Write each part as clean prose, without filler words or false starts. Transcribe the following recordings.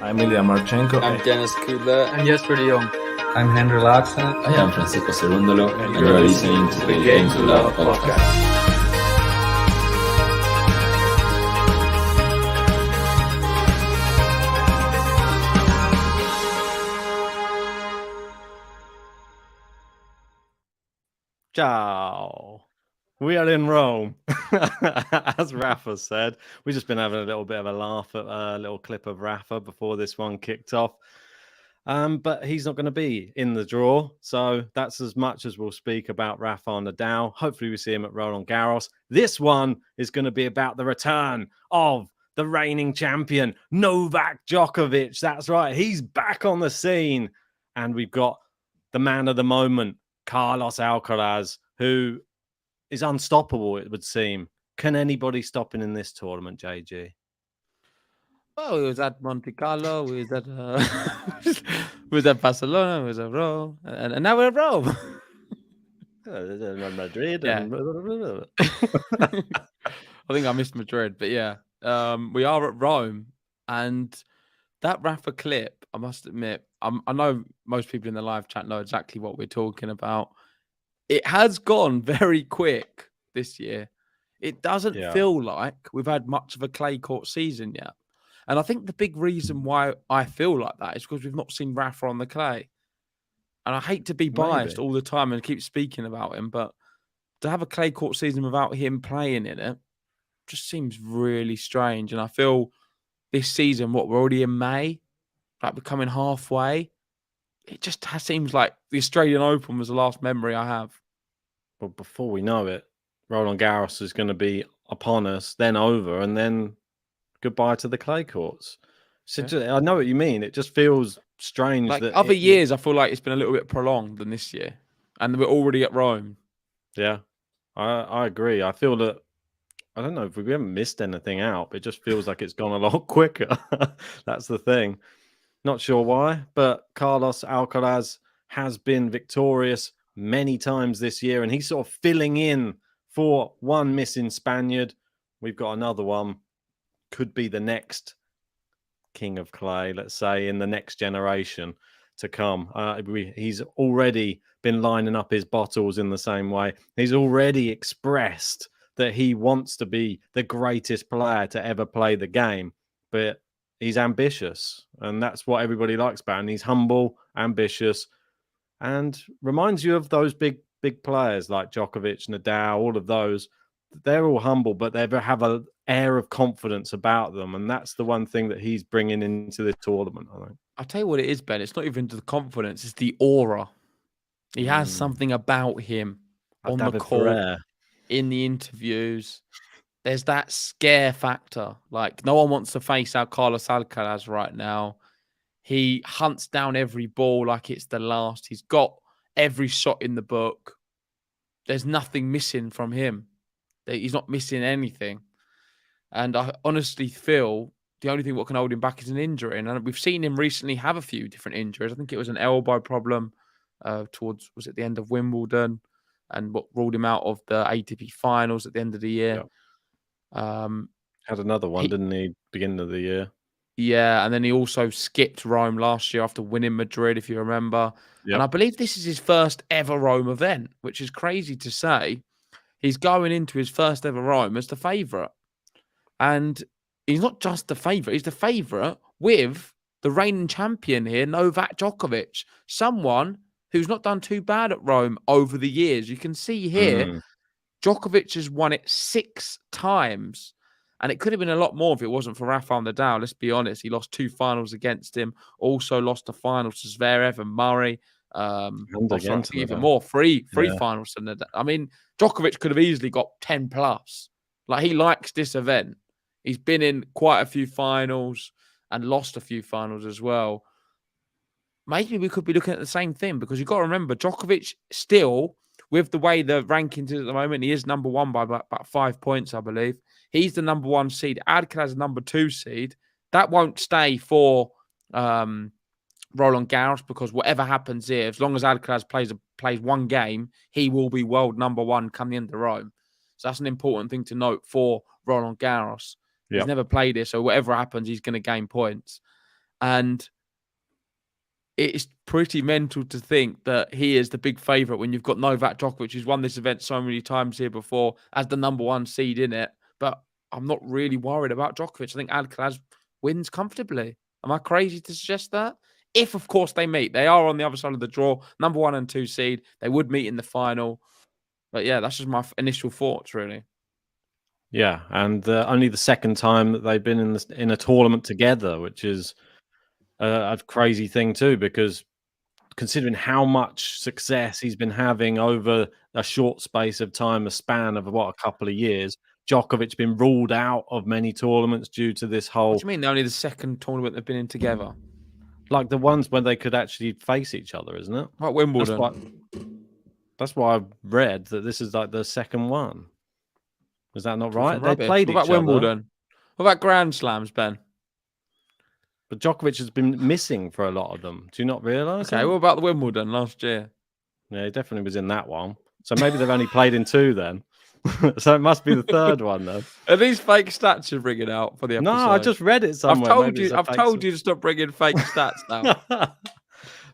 I'm Ilya Marchenko. I'm Dennis Kudla. I'm Jesper de Jong. I'm Henry Laaksonen. I am Francisco Cerundolo, and you are listening to the Game to Love podcast. Ciao. We are in Rome, as Rafa said. We've just been having a little bit of a laugh at a little clip of Rafa before this one kicked off. But he's not going to be in the draw. So that's as much as we'll speak about Rafael Nadal. Hopefully we see him at Roland Garros. This one is going to be about the return of the reigning champion, Novak Djokovic. That's right. He's back on the scene. And we've got the man of the moment, Carlos Alcaraz, who is unstoppable, it would seem. Can anybody stop him in this tournament, JG? Oh, it was at Monte Carlo, we was at we was at Barcelona, we was at Rome, and now we're at Rome. Madrid. Yeah. I think I missed Madrid, but yeah. We are at Rome, and that Rafa clip, I must admit, I know most people in the live chat know exactly what we're talking about. It has gone very quick this year. It doesn't feel like we've had much of a clay court season yet. And I think the big reason why I feel like that is because we've not seen Rafa on the clay. And I hate to be biased all the time and keep speaking about him, but to have a clay court season without him playing in it just seems really strange. And I feel this season, we're already in May, like we're coming halfway. It just seems like the Australian Open was the last memory I have. Well, before we know it, Roland Garros is going to be upon us, then over, and then goodbye to the clay courts. So I know what you mean. It just feels strange. Like that other years, I feel like it's been a little bit prolonged than this year. And we're already at Rome. Yeah, I agree. I feel that, I don't know if we haven't missed anything out, but it just feels like it's gone a lot quicker. That's the thing. Not sure why, but Carlos Alcaraz has been victorious many times this year, and he's sort of filling in for one missing Spaniard. We've got another one. Could be the next king of clay, let's say, in the next generation to come. He's already been lining up his bottles in the same way. He's already expressed that he wants to be the greatest player to ever play the game, but he's ambitious, and that's what everybody likes about him. He's humble, ambitious, and reminds you of those big players like Djokovic, Nadal, all of those. They're all humble, but they have an air of confidence about them, and that's the one thing that he's bringing into this tournament, I think. I'll tell you what it is, Ben. It's not even the confidence, it's the aura. He has something about him on the court, in the interviews. There's that scare factor. Like, no one wants to face out Carlos Alcaraz right now. He hunts down every ball like it's the last. He's got every shot in the book. There's nothing missing from him. He's not missing anything. And I honestly feel the only thing what can hold him back is an injury. And we've seen him recently have a few different injuries. I think it was an elbow problem was it the end of Wimbledon, and what ruled him out of the ATP finals at the end of the year. Yeah. Had another one, didn't he, beginning of the year? Yeah, and then he also skipped Rome last year after winning Madrid, if you remember. Yep. And I believe this is his first ever Rome event, which is crazy to say. He's going into his first ever Rome as the favourite. And he's not just the favourite, he's the favourite with the reigning champion here, Novak Djokovic, someone who's not done too bad at Rome over the years. You can see here, Djokovic has won it 6 times. And it could have been a lot more if it wasn't for Rafael Nadal. Let's be honest. He lost 2 finals against him. Also lost the finals to Zverev and Murray. Even more. Three finals to Nadal. I mean, Djokovic could have easily got 10 plus. Like, he likes this event. He's been in quite a few finals and lost a few finals as well. Maybe we could be looking at the same thing, because you've got to remember, Djokovic still, with the way the rankings is at the moment, he is number 1 by about 5 points, I believe. He's the number 1 seed. Alcaraz is number 2 seed. That won't stay for Roland Garros, because whatever happens here, as long as Alcaraz plays one game, he will be world number 1 come the end of Rome. So that's an important thing to note for Roland Garros. Yep. He's never played it, so whatever happens, he's going to gain points. And it's pretty mental to think that he is the big favourite when you've got Novak Djokovic, who's won this event so many times here before, as the number 1 seed in it. But I'm not really worried about Djokovic. I think Alcaraz wins comfortably. Am I crazy to suggest that? If, of course, they meet. They are on the other side of the draw, number 1 and 2 seed. They would meet in the final. But yeah, that's just my initial thoughts, really. Yeah, and only the second time that they've been in a tournament together, which is a crazy thing too, because considering how much success he's been having over a short space of time, a span of a couple of years, Djokovic's been ruled out of many tournaments due to this whole. What do you mean? They're only the second tournament they've been in together. Like the ones where they could actually face each other, isn't it? Like Wimbledon. That's why I've read that this is like the second one. Is that not right? They Rubbish. played What about each other. Wimbledon? What about Grand Slams, Ben? But Djokovic has been missing for a lot of them. Do you not realise? Okay, what about the Wimbledon last year? Yeah, he definitely was in that one. So maybe they've only played in 2 then. So it must be the third one then. Are these fake stats you're bringing out for the episode? No, I just read it somewhere. I've told you to stop bringing fake stats now.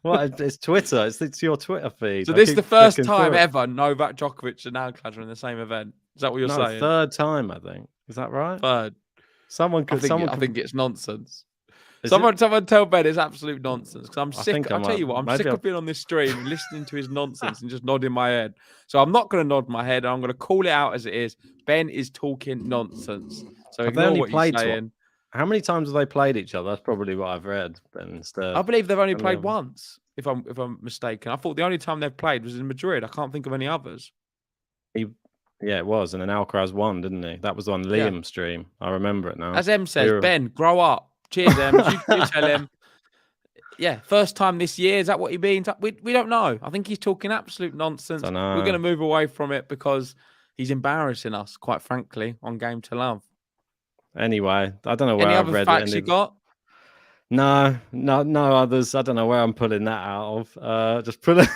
Well, it's Twitter. It's your Twitter feed. So this is the first time ever Novak Djokovic and Alcaraz are in the same event. Is that what you're saying? Third time, I think. Is that right? Third. I think it's nonsense. Someone tell Ben it's absolute nonsense, because I'm sick. I'll tell you what, I'm sick of being on this stream and listening to his nonsense and just nodding my head. So I'm not going to nod my head. I'm going to call it out as it is. Ben is talking nonsense. So ignore what he's saying. How many times have they played each other? That's probably what I've read. Ben, instead, I believe they've only played once, if I'm mistaken. I thought the only time they've played was in Madrid. I can't think of any others. Yeah, it was, and then Alcaraz won, didn't he? That was on Liam's stream. I remember it now. As M says, Ben, grow up. Cheers, Em. You tell him. Yeah, first time this year. Is that what he means? We don't know. I think he's talking absolute nonsense. We're going to move away from it because he's embarrassing us, quite frankly, on Game to Love. Anyway, I don't know where I've read it. Any other facts you got? No others. I don't know where I'm pulling that out of. Just pulling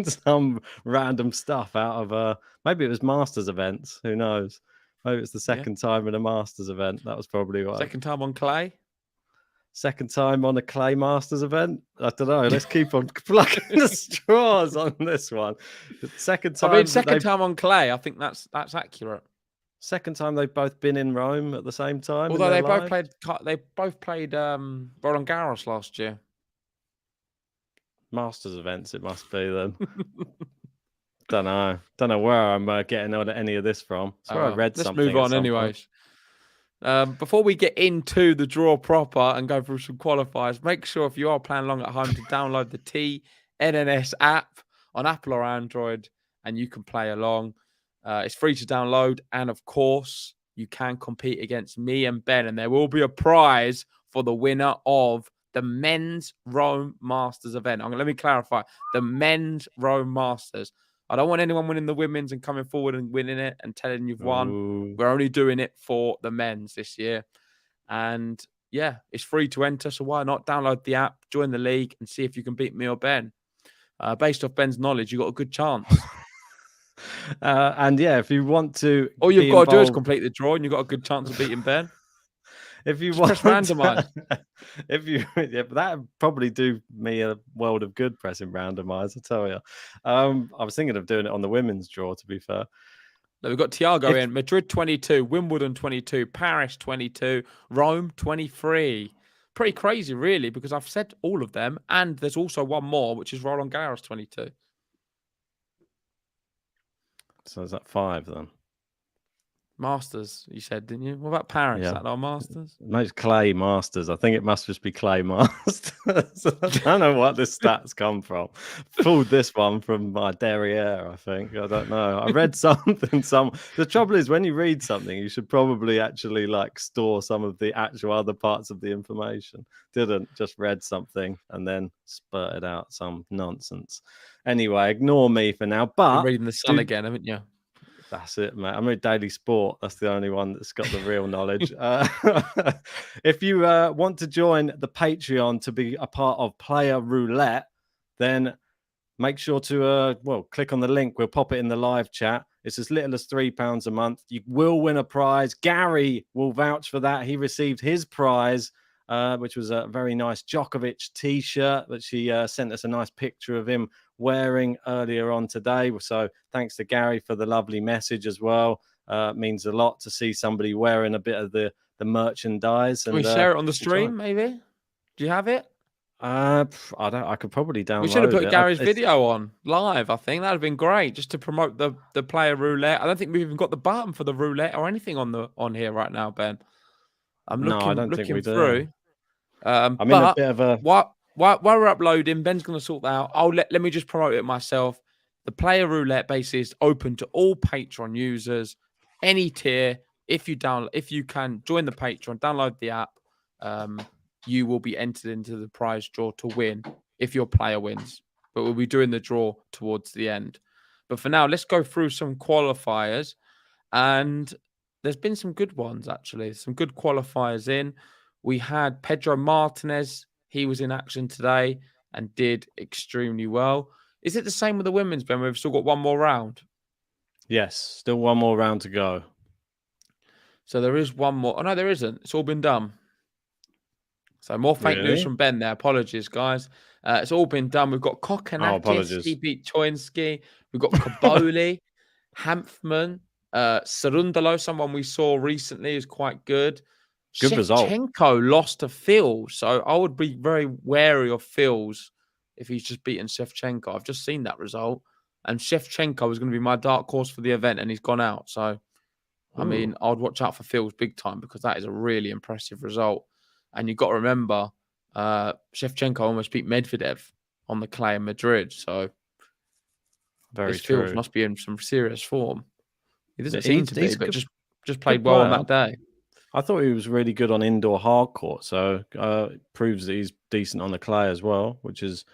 some random stuff out of. Maybe it was Masters events. Who knows? Maybe it's the second time in a Masters event. That was probably what. Second time on clay? Second time on a clay Masters event? I don't know. Let's keep on plucking the straws on this one. Second time. Second time on clay. I think that's accurate. Second time they've both been in Rome at the same time. Although they both played Roland Garros last year. Masters events, it must be then. Don't know where I'm getting any of this from. I read something. Let's move on, anyways. Before we get into the draw proper and go through some qualifiers, make sure if you are playing along at home to download the TNNS app on Apple or Android, and you can play along. It's free to download, and of course, you can compete against me and Ben, and there will be a prize for the winner of the Men's Rome Masters event. Let me clarify. The Men's Rome Masters. I don't want anyone winning the women's and coming forward and winning it and telling you've won. Ooh. We're only doing it for the men's this year. And yeah, it's free to enter. So why not download the app, join the league, and see if you can beat me or Ben. Based off Ben's knowledge, you've got a good chance. And yeah, if you want to, all you've got to do is complete the draw, and you've got a good chance of beating Ben. If you want to randomize, but that would probably do me a world of good pressing randomize. I tell you, I was thinking of doing it on the women's draw. To be fair, we've got Tiago in Madrid 22, Wimbledon 22, Paris 22, Rome 23. Pretty crazy, really, because I've said all of them, and there's also one more, which is Roland Garros 22. So is that 5 then? Masters, you said, didn't you? What about Paris? Is that our Masters? Most clay Masters. I think it must just be clay Masters. I don't know what this stats come from. Pulled this one from my derriere, I think. I don't know. I read something. The trouble is, when you read something, you should probably actually store some of the actual other parts of the information. Didn't, just read something and then spurted out some nonsense. Anyway, ignore me for now. But you're reading the Sun again, haven't you? That's it, mate. I'm a Daily Sport. That's the only one that's got the real knowledge. If you want to join the Patreon to be a part of Player Roulette, then make sure to click on the link. We'll pop it in the live chat. It's as little as £3 a month. You will win a prize. Gary will vouch for that. He received his prize which was a very nice Djokovic t-shirt that she sent us a nice picture of him wearing earlier on today. So thanks to Gary for the lovely message as well. It means a lot to see somebody wearing a bit of the merchandise. Can we share it on the stream, maybe? Do you have it? I could probably download it. We should have put Gary's video on live. I think that'd have been great, just to promote the player roulette. I don't think we've even got the button for the roulette or anything on here right now, Ben. I'm looking through. I'm in a bit of a while we're uploading, Ben's going to sort that out. Let me just promote it myself. The player roulette base is open to all Patreon users, any tier. If you can join the Patreon, download the app. You will be entered into the prize draw to win if your player wins. But we'll be doing the draw towards the end. But for now, let's go through some qualifiers. And there's been some good ones, actually. Some good qualifiers in. We had Pedro Martinez. He was in action today and did extremely well. Is it the same with the women's, Ben? We've still got one more round. Yes, still one more round to go. So there is one more. Oh, no, there isn't. It's all been done. So more fake news from Ben there. Apologies, guys. It's all been done. We've got Kokkinakis. He beat Choinsky. We've got Kaboli, Hanfman, Cerundolo, someone we saw recently is quite good. Good result. Shevchenko lost to Phils. So I would be very wary of Phils if he's just beaten Shevchenko. I've just seen that result. And Shevchenko was going to be my dark horse for the event, and he's gone out. So, I mean, I would watch out for Phils big time because that is a really impressive result. And you've got to remember, Shevchenko almost beat Medvedev on the clay in Madrid. So, very true. Phils must be in some serious form. He doesn't seem to be, but just played well on that day. I thought he was really good on indoor hard court. So, proves that he's decent on the clay as well, which is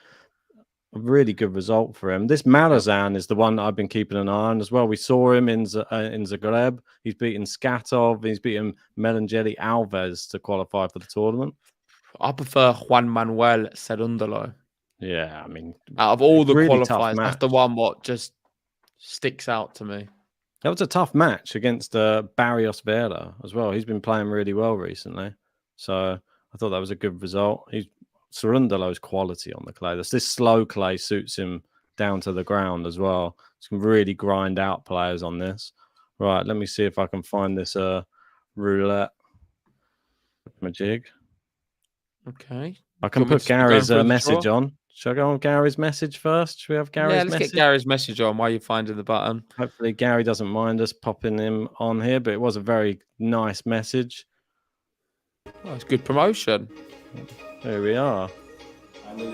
a really good result for him. This Malazan is the one that I've been keeping an eye on as well. We saw him in Zagreb. He's beaten Skatov. He's beaten Melangeli Alves to qualify for the tournament. I prefer Juan Manuel Cerundolo. Yeah, I mean, out of all the really qualifiers, that's the one what just sticks out to me. That was a tough match against Barrios Vera as well. He's been playing really well recently. So I thought that was a good result. Cerundolo's quality on the clay. This slow clay suits him down to the ground as well. He can really grind out players on this. Right, let me see if I can find this roulette jig. Okay. I can put Gary's message on. Should I go on Gary's message first? Should we have Gary's message? Yeah, let's get Gary's message on while you're finding the button. Hopefully Gary doesn't mind us popping him on here, but it was a very nice message. Oh, it's good promotion. Here we are. Here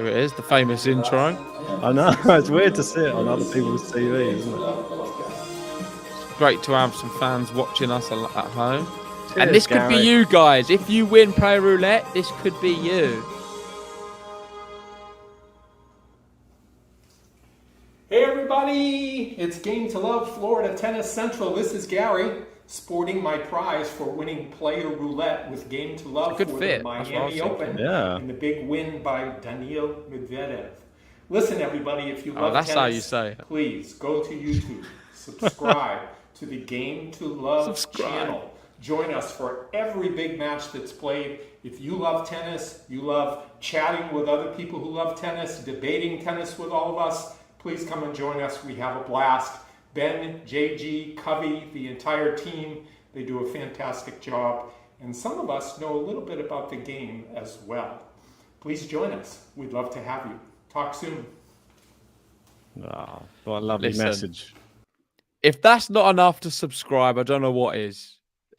it is, the famous intro. I know, it's weird to see it on other people's TV, isn't it? It's great to have some fans watching us at home. Cheers, and this Gary. could be you guys. If you win Player Roulette, this could be you. Hey everybody, it's Game to Love Florida Tennis Central. This is Gary, sporting my prize for winning Player Roulette with Game to Love for the Miami Open and the big win by Daniil Medvedev. Listen everybody, if you love tennis, how you say it. Please go to YouTube, subscribe to the Game to Love channel. Join us for every big match that's played. If you love tennis, you love chatting with other people who love tennis, debating tennis with all of us, please come and join us. We have a blast. Ben, JG, Covey, the entire team, they do a fantastic job. And some of us know a little bit about the game as well. Please join us. We'd love to have you. Talk soon. Oh, what a lovely message. If that's not enough to subscribe, I don't know what is.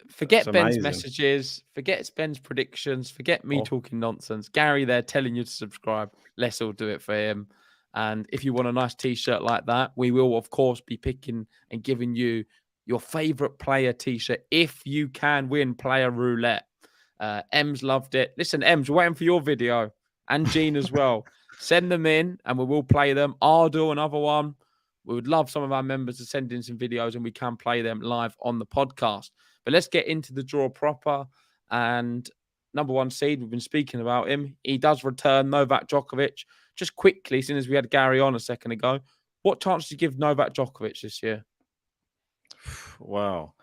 Forget Ben's messages, forget Ben's predictions, forget me talking nonsense. Gary there telling you to subscribe. Let's all do it for him. And if you want a nice t-shirt like that, we will, of course, be picking and giving you your favorite player t-shirt if you can win Player Roulette. Ems loved it. Listen, Ems, we're waiting for your video. And Gene as well. Send them in and we will play them. I'll do another one. We would love some of our members to send in some videos and we can play them live on the podcast. But let's get into the draw proper. And number one seed, we've been speaking about him. He does return, Novak Djokovic. Just quickly, as soon as we had Gary on a second ago, what chance do you give Novak Djokovic this year? Wow.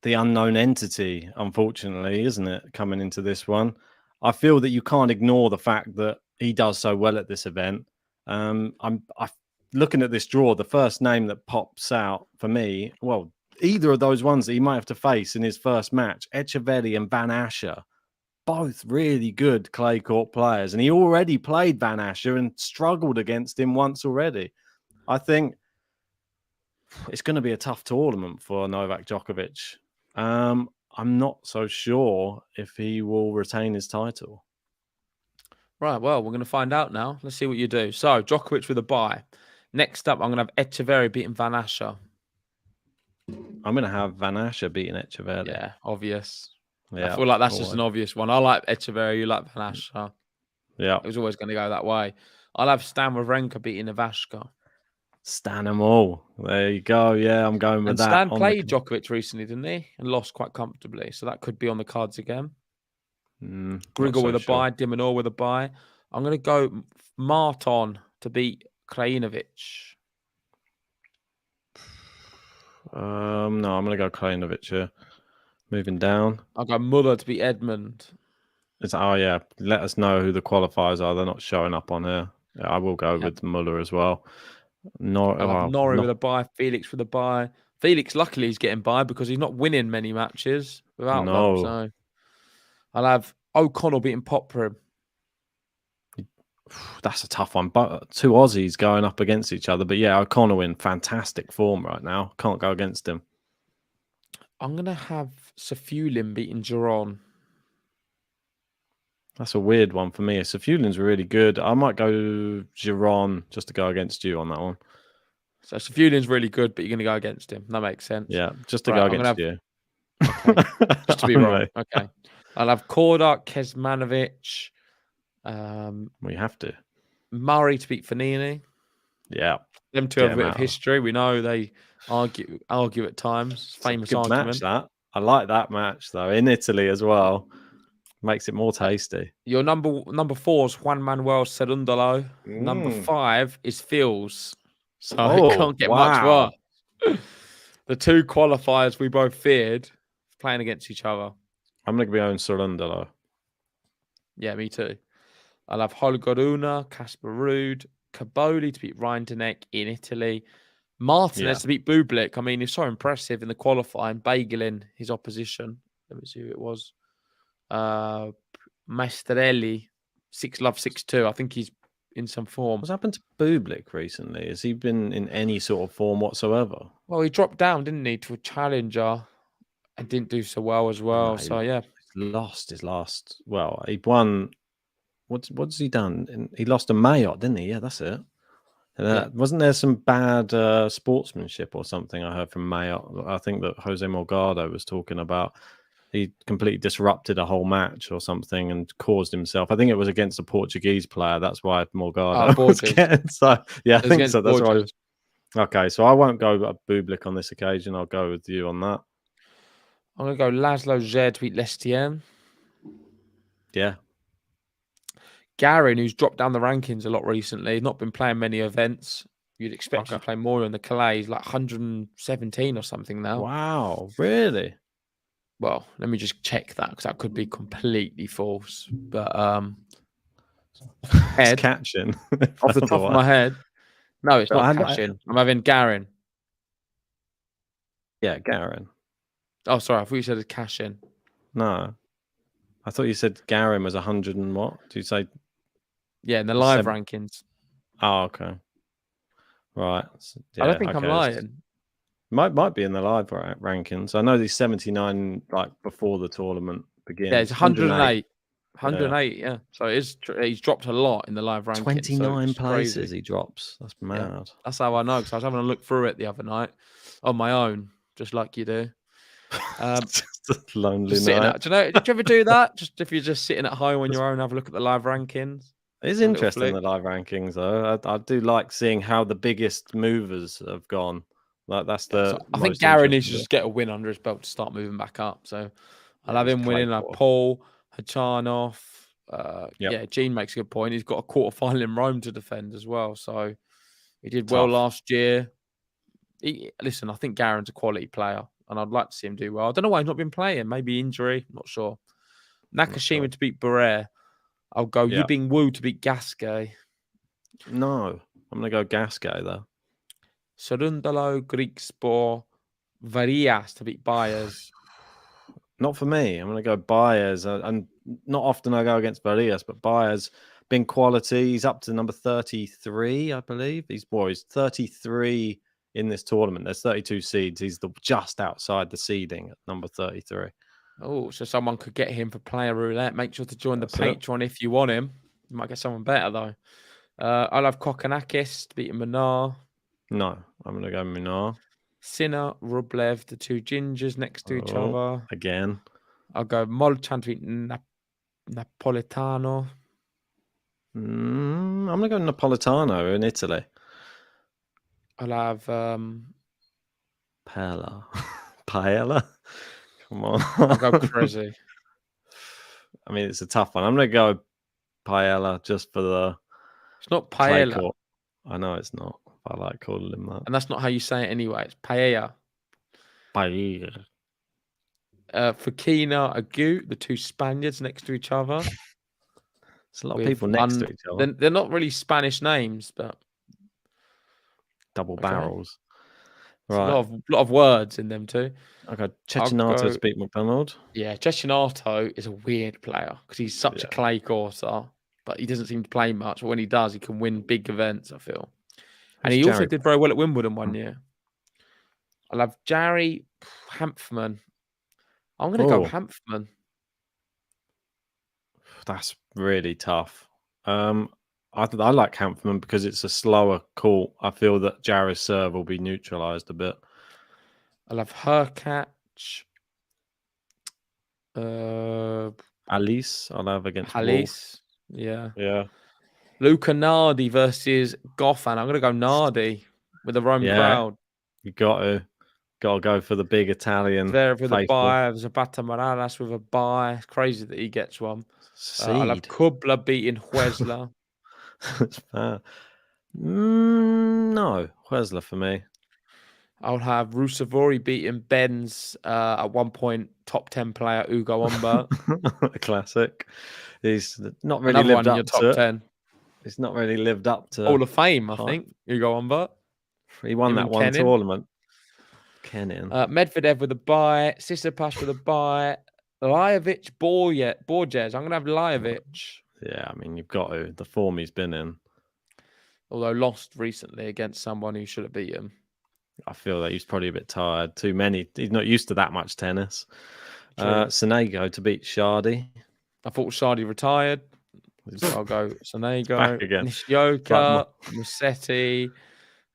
the unknown entity, unfortunately, isn't it? Coming into this one, I feel that you can't ignore the fact that he does so well at this event. I'm looking at this draw. The first name that pops out for me, well, either of those ones that he might have to face in his first match, Echeverry and Van Asher, both really good clay court players, and he already played Van Asher and struggled against him once already. I think it's going to be a tough tournament for Novak Djokovic. I'm not so sure if he will retain his title. Right, well, we're going to find out now. Let's see what you do. So, Djokovic with a bye. Next up, I'm going to have Echeverry beating Van Asher. I'm going to have Van Asher beating Echeverry. Yeah, obvious. Yeah, I feel like that's just an obvious one. I like Echeverry, you like Van Asher. Yeah. It was always going to go that way. I'll have Stan Wawrinka beating Ivashka. Stan them all. There you go. Yeah, I'm going with that. Stan played Djokovic recently, didn't he? And lost quite comfortably. So that could be on the cards again. Grigor with a bye, Dimonor with a bye. I'm going to go Marton to beat Krajinovic. No, I'm going to go Krajinovic here. Moving down. I'll go Muller to beat Edmund. Yeah. Let us know who the qualifiers are. They're not showing up on here. Yeah, I will go with Muller as well. Norrie with a bye, Felix with a bye. Felix, luckily, he's getting by because he's not winning many matches without them. So I'll have O'Connell beating Popper. That's a tough one. But two Aussies going up against each other. But yeah, O'Connell in fantastic form right now. Can't go against him. I'm going to have Safulin beating Giron. That's a weird one for me. Safulin's really good. I might go Giron just to go against you on that one. So Safulin's really good, but you're going to go against him. That makes sense. Yeah, just to go against you. Okay. Just to be wrong. Okay. I'll have Korda, Kecmanovic. We have to. Murray to beat Fognini. Yeah. Them two have a bit of history. We know they argue at times. Famous argument. Match, that. I like that match, though, in Italy as well. Makes it more tasty. Your number 4 is Juan Manuel Cerundolo. Number 5 is Fils. So it can't get much worse. The two qualifiers we both feared playing against each other. I'm going to be on Cerundolo. Yeah, me too. I'll have Holger Rune, Casper Ruud, Caboli to beat Rinderknecht in Italy. Martinez to beat Bublik. I mean, he's so impressive in the qualifying, bageling his opposition. Let me see who it was. Maestrelli, 6-love, 6-2. I think he's in some form. What's happened to Bublik recently? Has he been in any sort of form whatsoever? Well, he dropped down, didn't he, to a challenger and didn't do so well as well. He's lost his last. Well, he won. What's he done? He lost to Mayotte, didn't he? Yeah, that's it. Wasn't there some bad sportsmanship or something I heard from Mayotte? I think that Jose Morgado was talking about. He completely disrupted a whole match or something and caused himself. I think it was against a Portuguese player. That's why Morgado was getting. So yeah, I think so. That's right. Okay, so I won't go Bublik on this occasion. I'll go with you on that. I'm going to go Laszlo Zed to beat Lestienne. Yeah. Garin, who's dropped down the rankings a lot recently, not been playing many events. You'd expect him to play more in the Calais. He's like 117 or something now. Wow, really? Well, let me just check that because that could be completely false. But it's catching off the top of my head. No, it's not catching. I'm having Garin. Yeah, Garin. Oh, sorry. I thought you said it's cash-in. No. I thought you said Garin was 100 and what? Did you say? Yeah, in the live rankings. Oh, okay. Right. Yeah, I don't think I'm lying. Might be in the live rankings. I know he's 79 like before the tournament begins. Yeah, it's 108. 108, yeah. So he's dropped a lot in the live rankings. 29 places he drops. That's mad. Yeah, that's how I know, because I was having a look through it the other night on my own, just like you do. Just a lonely night. Did you ever do that? Just if you're just sitting at home on your own, have a look at the live rankings. It's interesting, the live rankings, though. I do like seeing how the biggest movers have gone. Like that's the. I think Gary needs to just get a win under his belt to start moving back up. So I'll have him winning like Paul, Hachanov. Gene makes a good point. He's got a quarterfinal in Rome to defend as well. So he did well last year. Listen, I think Garen's a quality player. and I'd like to see him do well. I don't know why he's not been playing. Maybe injury, not sure. Nakashima to beat Barrere. I'll go Yibing Wu to beat Gasquet. No, I'm going to go Gasquet though. Cerundolo, Greek Sport, Varias to beat Baez. Not for me. I'm going to go Baez. And not often I go against Varias, but Baez, been quality. He's up to number 33, I believe. He's 33 in this tournament. There's 32 seeds. He's just outside the seeding at number 33. Oh, so someone could get him for player roulette. Make sure to join the Patreon if you want him. You might get someone better, though. I'll have Kokkinakis beating Minar. No, I'm going to go Minar. Sinner, Rublev, the two gingers next to each other. Again. I'll go Molchan to beat Napolitano. I'm going to go Napolitano in Italy. I'll have... Paella. Paella? Come on. I'll go crazy. I mean, it's a tough one. I'm going to go Paella just for the... It's not paella. I know it's not. I like calling him that. And that's not how you say it anyway. It's paella. Paella. Fokina, Agut, the two Spaniards next to each other. There's a lot of people next to each other. They're not really Spanish names, but... Double barrels. Right. A lot of words in them too. Okay, Cecchinato to beat McDonald. Yeah, Cecchinato is a weird player because he's such a clay courser, but he doesn't seem to play much. But when he does, he can win big events, I feel. And he also did very well at Wimbledon one year. I love Jarry Hanfman. I'm going to go Hanfman. That's really tough. I like Hanfman because it's a slower court. I feel that Jarry's serve will be neutralised a bit. I love Hurkacz. Alice, I'll have against Alice. Wolf. Yeah. Luca Nardi versus Goffin. I'm going to go Nardi with the Rome crowd. You got to go for the big Italian. There with a bye. Zapata Morales with a bye. It's crazy that he gets one. I love Kubler beating Huesler. No, Huesler for me. I'll have Rusevori beating Ben's at one point top 10 player Ugo Humbert. A classic. He's not really lived up to top 10. He's not really lived up to Hall of Fame, I think. Ugo Humbert. He won that one tournament. Kenin. Medvedev with a bye. Tsitsipas with a bye. Lajovic, Borges. I'm going to have Lajovic. Yeah, I mean, you've got to. The form he's been in. Although lost recently against someone who should have beat him. I feel that he's probably a bit tired. Too many. He's not used to that much tennis. Sonego to beat Shardy. I thought Shardy retired. So I'll go Sonego. Back again. Nishioka, Musetti.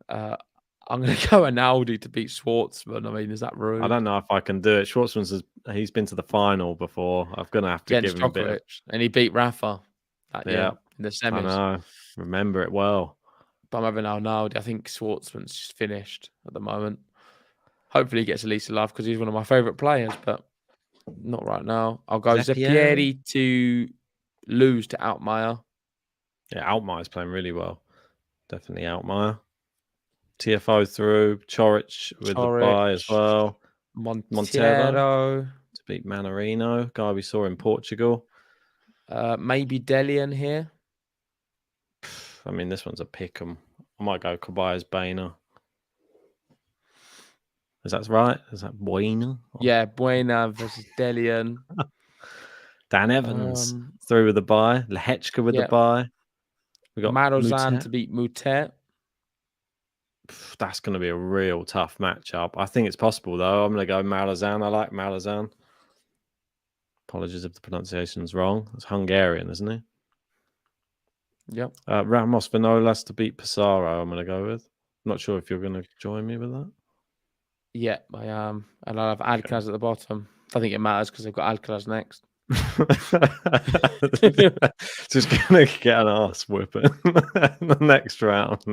I'm going to go Analdi to beat Schwartzman. I mean, is that rude? I don't know if I can do it. He's been to the final before. I'm going to have to give him a bit. And he beat Rafa that year in the semis. I know. Remember it well. But I'm having Analdi. I think Schwartzman's just finished at the moment. Hopefully he gets at least a laugh because he's one of my favourite players, but not right now. I'll go Zeppieri to lose to Altmaier. Yeah, Altmaier's playing really well. Definitely Altmaier. TFO through. Chorich with the bye as well. Montero to beat Manarino, guy we saw in Portugal. Maybe Delian here. I mean, this one's a pick 'em. I might go Kobayas Bainer. Is that right? Is that Buena? Yeah, Buena versus Delian. Dan Evans through with the bye. Lehechka with the bye. We got Marozan to beat Mutet. That's going to be a real tough matchup. I think it's possible, though. I'm going to go Malazan. I like Malazan. Apologies if the pronunciation's wrong. It's Hungarian, isn't he? Yep. Ramos Vinolas to beat Pissarro, I'm going to go with. I'm not sure if you're going to join me with that. Yeah, I am. And I'll have Alcaraz at the bottom. I think it matters because they've got Alcaraz next. Just gonna get an arse whipping in the next round,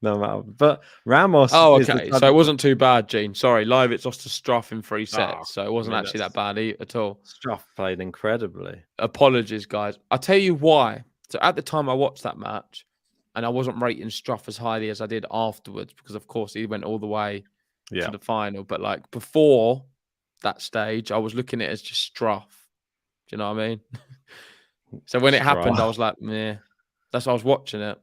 no matter. But Ramos. Oh, okay. So it wasn't too bad, Gene. Sorry, Lajovic lost to Struff in 3 sets, so it wasn't actually that bad at all. Struff played incredibly. Apologies, guys. I'll tell you why. So at the time I watched that match, and I wasn't rating Struff as highly as I did afterwards because, of course, he went all the way for the final. But like before that stage, I was looking at it as just Struff. Do you know what I mean? So when it happened, I was like, meh. That's why I was watching it.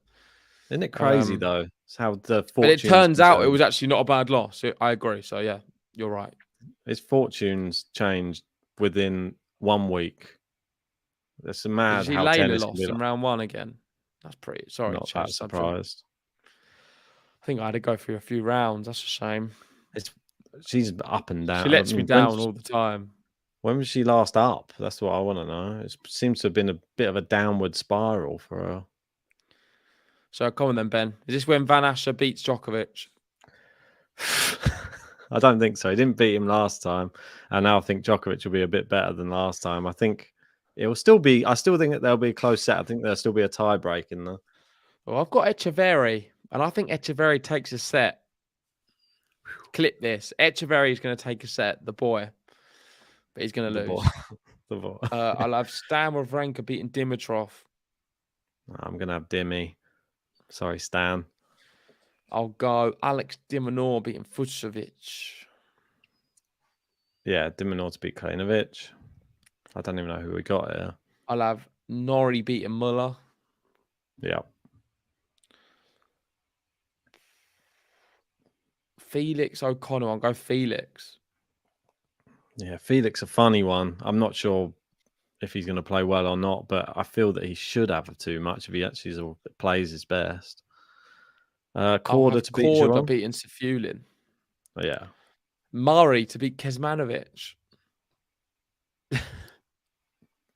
Isn't it crazy though? It's how the fortunes. But it turns out it was actually not a bad loss. I agree. So yeah, you're right. His fortunes changed within 1 week. It's mad Did you see how Layla tennis lost can be in like. round 1 again? That's pretty. Sorry, Not change that subject. surprised. I think I had to go through a few rounds. That's a shame. She's up and down. She lets me down all the time. When was she last up? That's what I want to know. It seems to have been a bit of a downward spiral for her. So come on then, Ben. Is this when Van Asher beats Djokovic? I don't think so. He didn't beat him last time, and now I think Djokovic will be a bit better than last time. I think it will still be. I still think that there'll be a close set. I think there'll still be a tie break in there. Well, I've got Echeverry, and I think Echeverry takes a set. Clip this. Echeverry is going to take a set, the boy, but he's going to lose. The boy. I'll have Stan Wawrinka beating Dimitrov. I'm going to have Dimmy. Sorry, Stan. I'll go Alex de Minaur beating Fucsovic. Yeah, de Minaur to beat Kalinovic. I don't even know who we got here. I'll have Norrie beating Muller. Yeah. Felix O'Connor. I'll go Felix. Yeah, Felix a funny one. I'm not sure if he's going to play well or not, but I feel that he should have too much if he actually plays his best. Korda to beat Giron. beating Safulin. Oh, yeah. Murray to beat Kecmanovic.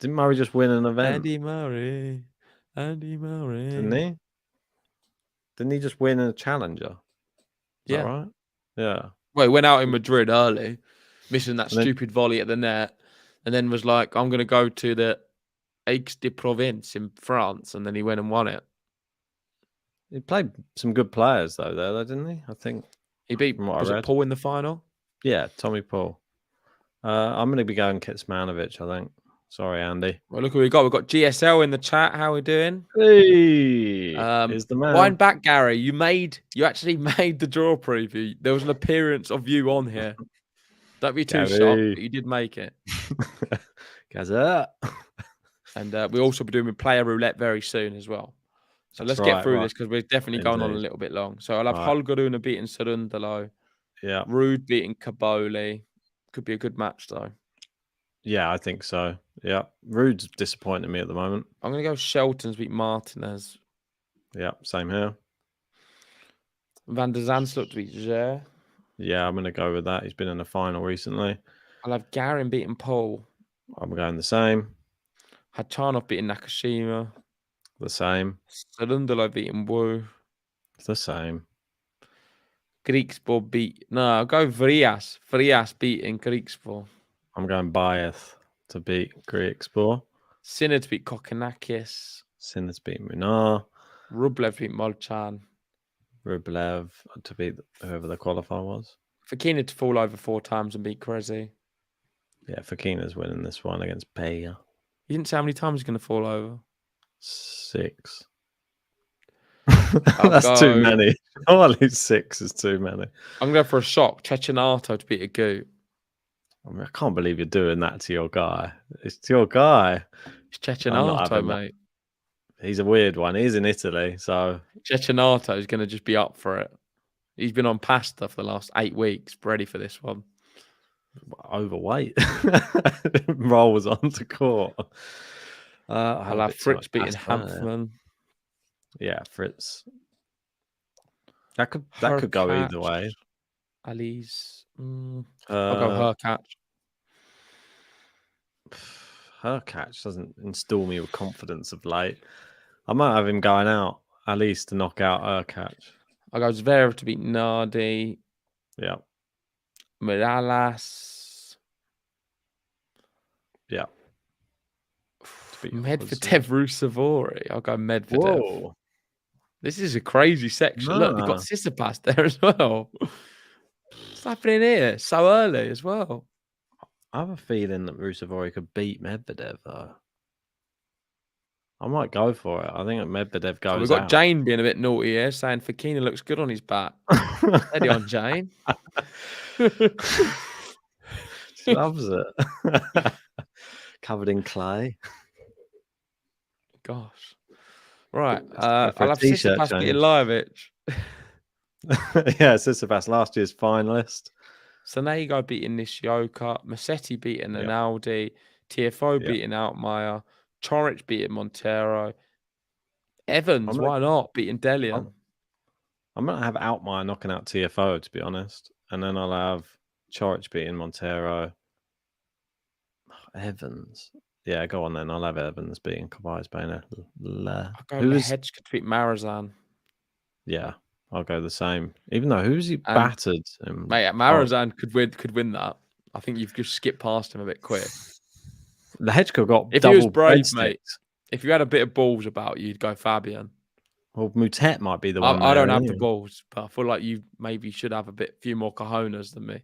Didn't Murray just win an event? Andy Murray. Didn't he? Didn't he just win a challenger? Is that right? Yeah. Well, he went out in Madrid early, missing that stupid volley at the net, and then was like, I'm going to go to the Aix de Provence in France, and then he went and won it. He played some good players, though, didn't he? I think. He beat, was it Paul in the final? Yeah, Tommy Paul. I'm going to be going Kecmanovic, I think. Sorry, Andy. Well, look who we got. We've got GSL in the chat. How are we doing? Hey, is the man. Wind back, Gary. You actually made the draw preview. There was an appearance of you on here. Don't be too shocked, but you did make it. Gaza. And we'll also be doing player roulette very soon as well. So let's get through this because we're definitely going on a little bit long. So I'll have Holgeruna beating Sarundalo. Yeah. Rude beating Kaboli. Could be a good match, though. Yeah, I think so. Yeah. Rude's disappointing me at the moment. I'm going to go Shelton's beat Martinez. Yeah, same here. Van der Zandschulp to beat Zer. Yeah, I'm going to go with that. He's been in the final recently. I'll have Garin beating Paul. I'm going the same. Hachanov beating Nakashima. The same. Sarundalo beating Wu. It's the same. Griekspoor beat... No, I'll go Vrias. Vrias beating Griekspoor. I'm going Baez to beat Griekspoor. Sinner to beat Kokkinakis. Sinner to beat Munar. Rublev beat Molchan. Rublev to beat whoever the qualifier was. Fokina to fall over 4 times and beat Krezi. Yeah, Fokina's winning this one against Paya. You didn't say how many times he's going to fall over? 6. That's too many. Only 6 is too many. I'm going to go for a shock. Cecchinato to beat a Goot. I mean, I can't believe you're doing that to your guy. It's your guy. It's Cecchinato, mate. He's a weird one. He's in Italy, so... Cecchinato is going to just be up for it. He's been on pasta for the last 8 weeks, ready for this one. Overweight. Rolls onto court. I'll have Fritz beating Hanfman. Yeah, Fritz. That could go either way. Ali's. I'll go Hurkacz doesn't install me with confidence of late. I might have him going out at least to knock out Hurkacz. I'll go Zverev to beat Nardi. Yeah. Morales. Yeah. Medvedev Rusevori. I'll go Medvedev. Whoa. This is a crazy section. Look, they've got Tsitsipas there as well. What's happening here? So early as well. I have a feeling that Rusevori could beat Medvedev, though. I might go for it. I think Medvedev goes We've got out. Jane being a bit naughty here, saying Fokina looks good on his back. Steady on, Jane. She loves it. Covered in clay. Gosh. Right. For a I'll have t-shirt Tsitsipas beating change. Lajovic. Yeah, Tsitsipas, last year's finalist. Sonego beating Nishioka. Massetti beating Rinaldi. TFO beating Altmaier. Chorich beating Montero. Evans, why not? Beating Delian. I'm going to have Altmaier knocking out TFO, to be honest. And then I'll have Chorich beating Montero. Evans. Yeah, go on then. I'll have Evans beating Kavai's Bainer. I'll go Lehecka to beat Marazan. Yeah, I'll go the same. Even though who's he battered? Mate, Marazan could win that. I think you've just skipped past him a bit quick. Lehecka got if double he was brave, breadsticks. mate. If you had a bit of balls about you, you'd go Fabian. Well, Mutet might be the one. I don't have the balls, but I feel like you maybe should have a few more cojones than me.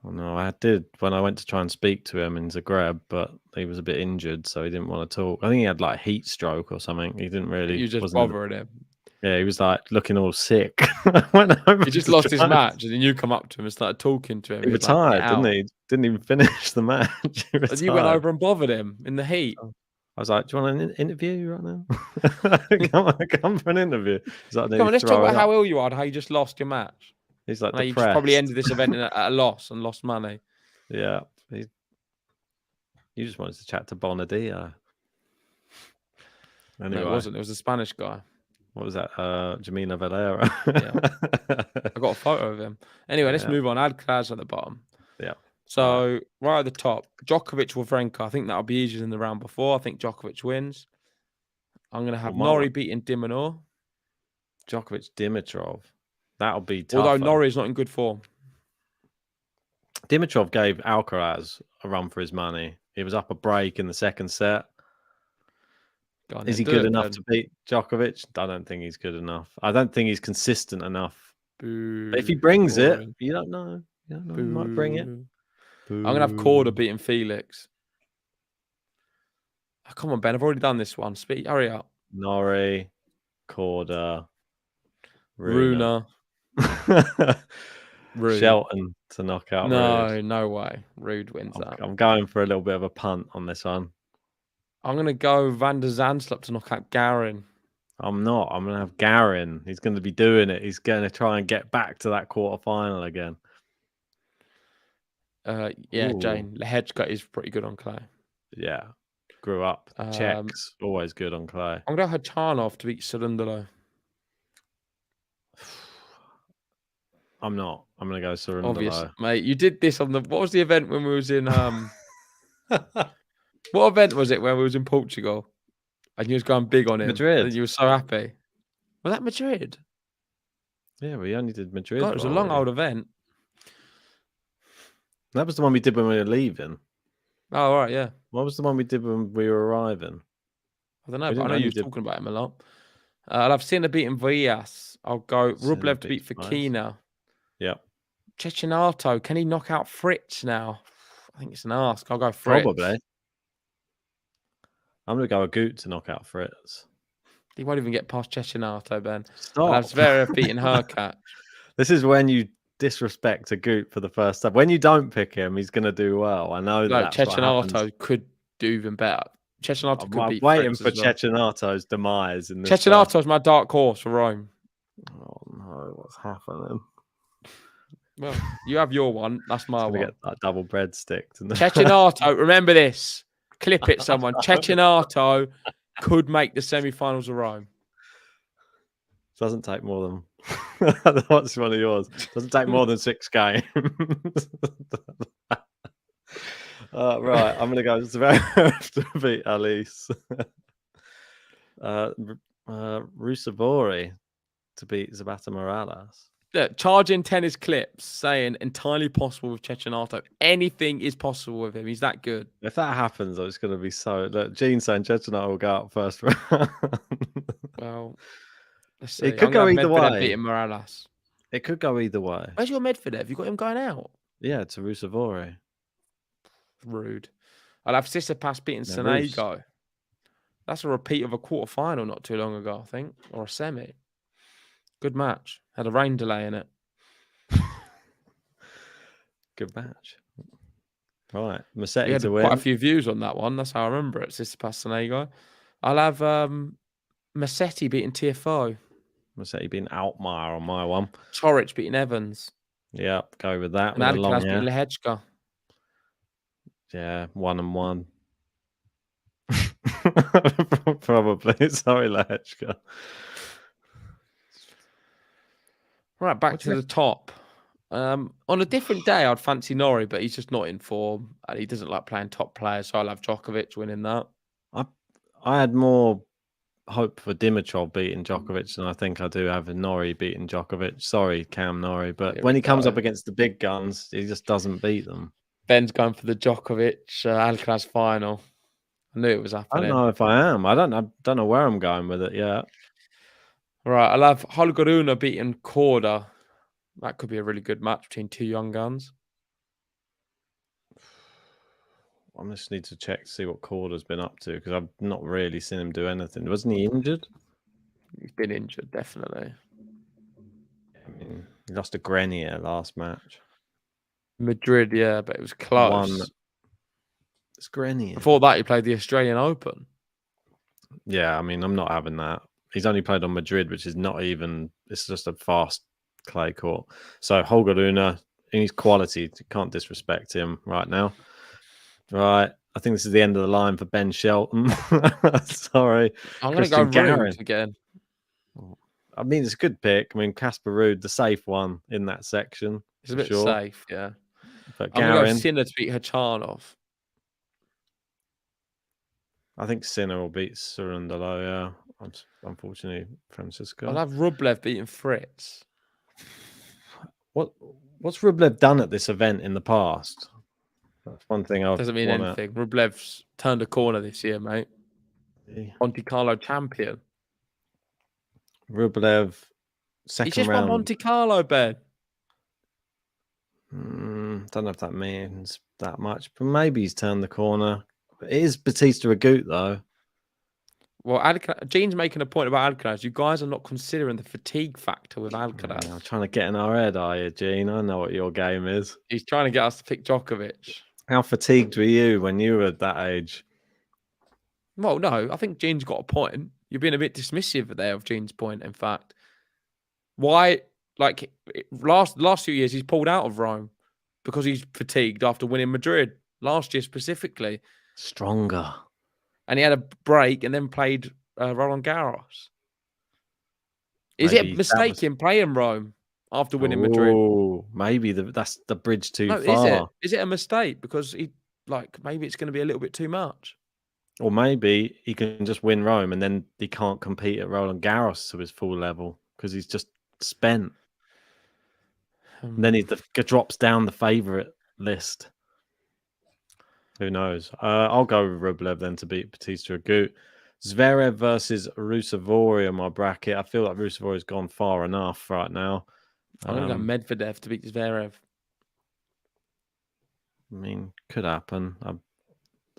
Well, no, I did when I went to try and speak to him in Zagreb, but he was a bit injured, so he didn't want to talk. I think he had like heat stroke or something. He didn't really. You just bothering him. Yeah, he was like looking all sick. He just lost his match, and then you come up to him and started talking to him. He retired, didn't he? Didn't even finish the match. And you went over and bothered him in the heat. I was like, "Do you want an interview right now? come for an interview." He's like, "Come on, let's talk about how ill you are and how you just lost your match." He's like, "You just probably ended this event at a loss and lost money." Yeah, you just wanted to chat to Bonadio. Anyway, no, it wasn't. It was a Spanish guy. What was that? Jamina Valera. Yeah. I got a photo of him. Anyway, let's move on. Alcaraz at the bottom. Yeah. So right at the top, Djokovic Wawrinka. I think that'll be easier than the round before. I think Djokovic wins. I'm going to have Norrie beating Dimonor. Djokovic Dimitrov. That'll be tough. Although Norrie's not in good form. Dimitrov gave Alcaraz a run for his money. He was up a break in the second set. Is he good enough to beat Djokovic? I don't think he's good enough. I don't think he's consistent enough. But if he brings it, you don't know. He might bring it. I'm going to have Korda beating Felix. Oh, come on, Ben. I've already done this one. Hurry up. Norrie, Korda, Rune. Shelton to knock out Ruud. No way. Ruud wins that. I'm going for a little bit of a punt on this one. I'm going to go Van der Zandschulp to knock out Garin. I'm not. I'm going to have Garin. He's going to be doing it. He's going to try and get back to that quarterfinal again. Jane. Lehecka is pretty good on clay. Yeah. Grew up. Czechs, always good on clay. I'm going to have Hachanov to beat Cerundolo. I'm not. I'm going to go Cerundolo. Obvious, mate. You did this on the... What was the event when we was in... What event was it when we was in Portugal? And you was going big on it. Madrid. And you were so happy. Was that Madrid? Yeah, we only did Madrid. God, it was a long old event. That was the one we did when we were leaving. Oh, right, yeah. What was the one we did when we were arriving? I don't know, but I know you were talking about him a lot. I'll have Sinner beating Villas. I'll go Rublev to beat Fokina. Yeah. Cecchinato. Can he knock out Fritz now? I think it's an ask. I'll go Fritz. Probably. I'm going to go Agut to knock out Fritz. He won't even get past Cecchinato, Ben. Stop. I'll have Zverev beating Hurkacz. This is when you disrespect Agut for the first time. When you don't pick him, he's going to do well. I know that. Cecchinato could do even better. Cecchinato could beat waiting Fritz for Cecchinato's demise. In this Cecchinato's my dark horse for Rome. Oh no, what's happening? Well, you have your one. That's my one. Get that double breadstick. Cecchinato, remember this. Clip it, someone. Cecchinato could make the semi-finals of Rome. Doesn't take more than... What's one of yours? Doesn't take more than 6 games. Right, I'm going to go Zverev to beat Alice. Rusevori to beat Zapata Morales. Look, charging tennis clips saying entirely possible with Cecchinato. Anything is possible with him. He's that good. If that happens, it's going to be so... Look, Gene's saying Cecchinato will go out first round. Well, let's see. It could go either way. Beating Morales. It could go either way. Where's your Medvedev? You got him going out? Yeah, to Rusevori. Rude. I'll have Tsitsipas beating Sonego. That's a repeat of a quarterfinal not too long ago, I think, or a semi. Good match. Had a rain delay in it. Good match. Right, We Musetti had to quite a win. few views on that one. That's how I remember it. Tsitsipas Sonego. I'll have Musetti beating TFO. Musetti being Altmaier on my one. Coric beating Evans. Yeah, go with that. And With the long Alcaraz hair. beating Lehechka. Yeah, 1-1. Probably. Sorry, Lehechka. Right, back to the top. On a different day, I'd fancy Norrie, but he's just not in form. And he doesn't like playing top players, so I'll have Djokovic winning that. I had more hope for Dimitrov beating Djokovic than I think I do have Norrie beating Djokovic. Sorry, Cam Norrie, but when he comes up against the big guns, he just doesn't beat them. Ben's going for the Djokovic Alcaraz final. I knew it was happening. I don't know if I am. I don't know where I'm going with it yet. Right, I'll have Holger Rune beating Korda. That could be a really good match between two young guns. I just need to check to see what Korda's been up to because I've not really seen him do anything. Wasn't he injured? He's been injured, definitely. I mean, he lost to Grenier last match. Madrid, yeah, but it was close. It's Grenier. Before that, he played the Australian Open. Yeah, I mean, I'm not having that. He's only played on Madrid, which is not even. It's just a fast clay court. So Holger Rune, he's quality. You can't disrespect him right now. Right, I think this is the end of the line for Ben Shelton. Sorry, I'm going to go Ruud again. I mean, it's a good pick. I mean, Casper Ruud, the safe one in that section. It's a bit safe, yeah. But I'm going to go Sinner to beat Hachanov. I think Sinner will beat Surundalo, yeah. Unfortunately, Francisco. I'll have Rublev beating Fritz. What's Rublev done at this event in the past? That's one thing I doesn't mean anything. Rublev's turned a corner this year, mate. Monte Carlo champion. Rublev, second He's just round. won Monte Carlo, Ben. Don't know if that means that much, but maybe he's turned the corner. It is Batista Agut, though. Well, Gene's making a point about Alcaraz. You guys are not considering the fatigue factor with Alcaraz. I'm trying to get in our head, are you, Gene? I know what your game is. He's trying to get us to pick Djokovic. How fatigued were you when you were at that age? Well, no, I think Gene's got a point. You're being a bit dismissive there of Gene's point, in fact. Why, like, last few years, he's pulled out of Rome because he's fatigued after winning Madrid, last year specifically. Stronger. And he had a break and then played Roland Garros. Is it a mistake in playing Rome after winning Madrid? Oh, maybe that's the bridge too far. Is it a mistake? Because maybe it's going to be a little bit too much. Or maybe he can just win Rome and then he can't compete at Roland Garros to his full level because he's just spent. And then he drops down the favourite list. Who knows? I'll go with Rublev then to beat Batista Agut. Zverev versus Rusevori in my bracket. I feel like Rusevori's gone far enough right now. I'm going to go Medvedev to beat Zverev. I mean, could happen.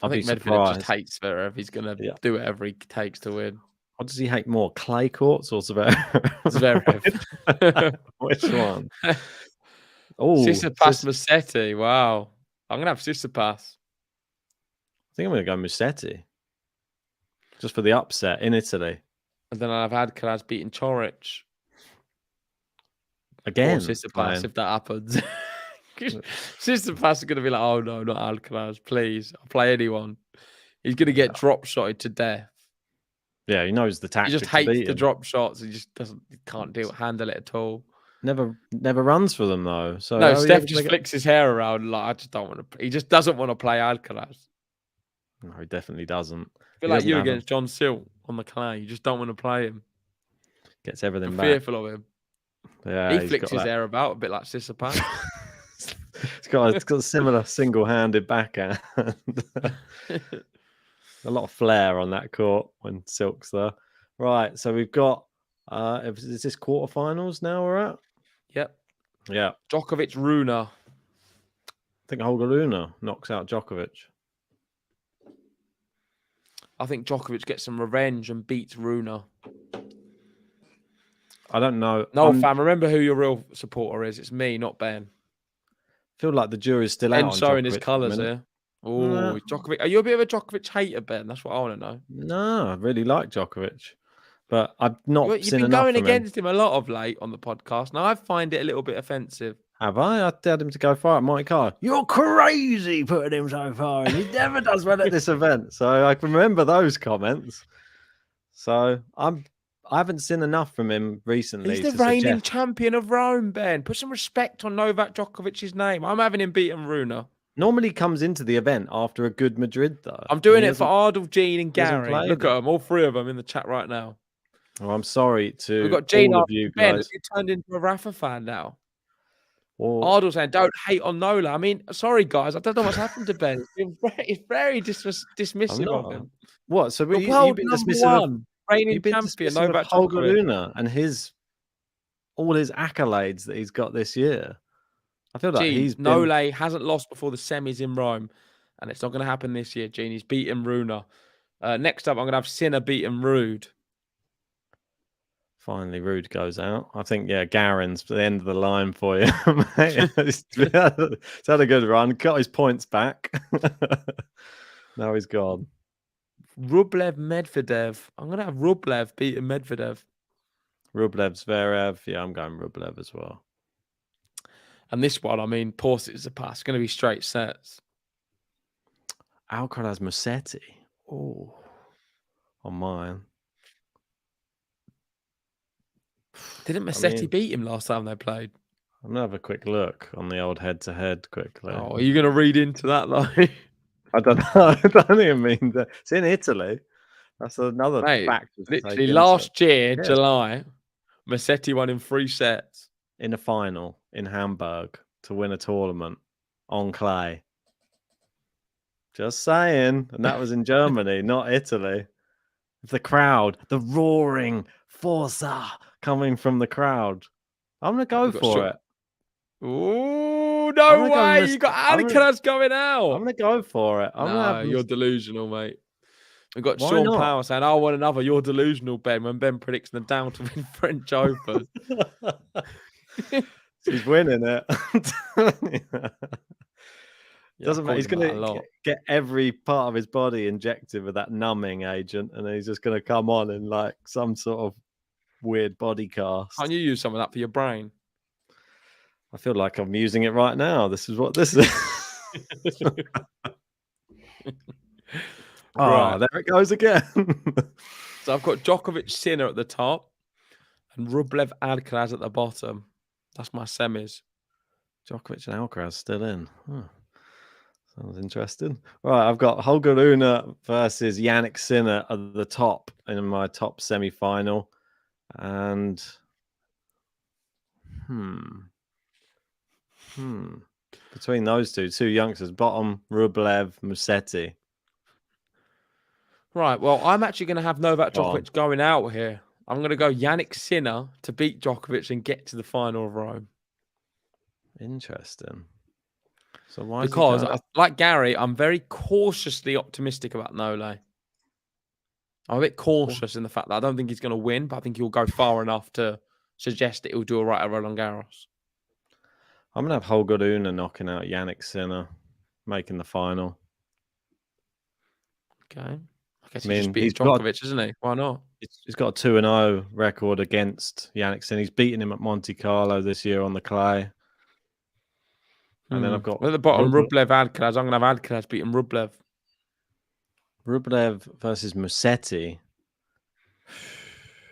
I think Medvedev just hates Zverev. He's going to do whatever he takes to win. What does he hate more, clay courts or Zverev? Zverev. Which one? Oh, Tsitsipas Musetti. Wow. I'm going to have Tsitsipas. I think I'm going to go Musetti. Just for the upset in Italy. And then I've had Alcaraz beating Coric. Again. Or Tsitsipas, if that happens. Tsitsipas is going to be like, oh no, not Alcaraz, please. I'll play anyone. He's going to get drop shotted to death. Yeah, he knows the tactics. He just hates the drop shots. He just can't handle it at all. Never runs for them though. So no, Steph just flicks his hair around like I just don't want to. He just doesn't want to play Alcaraz. No, he definitely doesn't. I feel like you against John Silt on the clay. You just don't want to play him. Gets everything You're back. Fearful of him. Yeah, he flicks his hair about a bit like Tsitsipas. It's got a similar single-handed backhand. A lot of flair on that court when Silk's there. Right, so we've got. Is this quarterfinals now we're at? Yep. Yeah. Djokovic Rune. I think Holger Rune knocks out Djokovic. I think Djokovic gets some revenge and beats Rune. I don't know. No, fam, remember who your real supporter is. It's me, not Ben. I feel like the jury's still out Ben on showing his Djokovic. colours here. Oh, No. Djokovic. Are you a bit of a Djokovic hater, Ben? That's what I want to know. No, I really like Djokovic, but I've not You've seen been enough going from against him a lot of late on the podcast. Now, I find it a little bit offensive. Have I? I dared him to go far at Monte Carlo. You're crazy putting him so far. He never does well at this event. So I can remember those comments. So I haven't seen enough from him recently. He's the reigning champion of Rome, Ben. Put some respect on Novak Djokovic's name. I'm having him beaten Rune. Normally comes into the event after a good Madrid, though. I'm doing it for Ardle, Gene, and Gary. Look it. at them, all three of them in the chat right now. Well, I'm sorry to We've got Gene, all of you Ben. guys. You turned into a Rafa fan now. Well, Ardle saying, "Don't hate on Nola." I mean, sorry guys, I don't know what's happened to Ben. He's very dismissive of him. What? So The you've world been number dismissive one, reigning champion, Novak Holger Djokovic. Rune and all his accolades that he's got this year. I feel like Nole hasn't lost before the semis in Rome, and it's not going to happen this year. Gene, he's beaten Rune. Next up, I'm going to have Sinner beating Rude. Finally, Rude goes out. I think, Garen's the end of the line for you, mate. He's had a good run, got his points back. Now he's gone. Rublev Medvedev. I'm going to have Rublev beating Medvedev. Rublev Zverev. Yeah, I'm going Rublev as well. And this one, I mean, Porsche is a pass. It's going to be straight sets. Alcaraz Musetti. Oh, on mine. Didn't Musetti beat him last time they played? I'm going to have a quick look on the old head-to-head quickly. Oh, are you going to read into that, though? I don't know. I don't even mean that. It's in Italy. That's another factor. Literally last year, July, Musetti won in 3 sets. In a final in Hamburg to win a tournament on clay. Just saying. And that was in Germany, not Italy. The crowd, the roaring Forza coming from the crowd. I'm going to go for it. Oh, no way. You got Alcaraz going out. I'm going to go for it. You're delusional, mate. We've got Sean Power saying, I want another. You're delusional, Ben, when Ben predicts them down to win French Open. He's winning it. Doesn't matter. He's going to get every part of his body injected with that numbing agent, and then he's just going to come on in like some sort of weird body cast. Can't you use some of that for your brain? I feel like I'm using it right now. This is what this is. Right. There it goes again. So I've got Djokovic Sinner at the top and Rublev Alcaraz at the bottom. That's my semis. Djokovic and Alcaraz still in. Sounds interesting. Right, I've got Holger Rune versus Jannik Sinner at the top in my top semi-final. And between those two youngsters, bottom, Rublev, Musetti. Right, well, I'm actually going to have Novak Djokovic going out here. I'm going to go Jannik Sinner to beat Djokovic and get to the final of Rome. Interesting. So why? Because, like Gary, I'm very cautiously optimistic about Nole. I'm a bit cautious in the fact that I don't think he's going to win, but I think he'll go far enough to suggest that he'll do all right at Roland Garros. I'm going to have Holger Rune knocking out Jannik Sinner, making the final. Okay. I guess he just beats Djokovic, isn't he? Why not? He's got a 2-0 record against Jannik Sinner. He's beaten him at Monte Carlo this year on the clay. And then I've got... At the bottom, Rublev Alcaraz. I'm going to have Alcaraz beating Rublev. Rublev versus Musetti.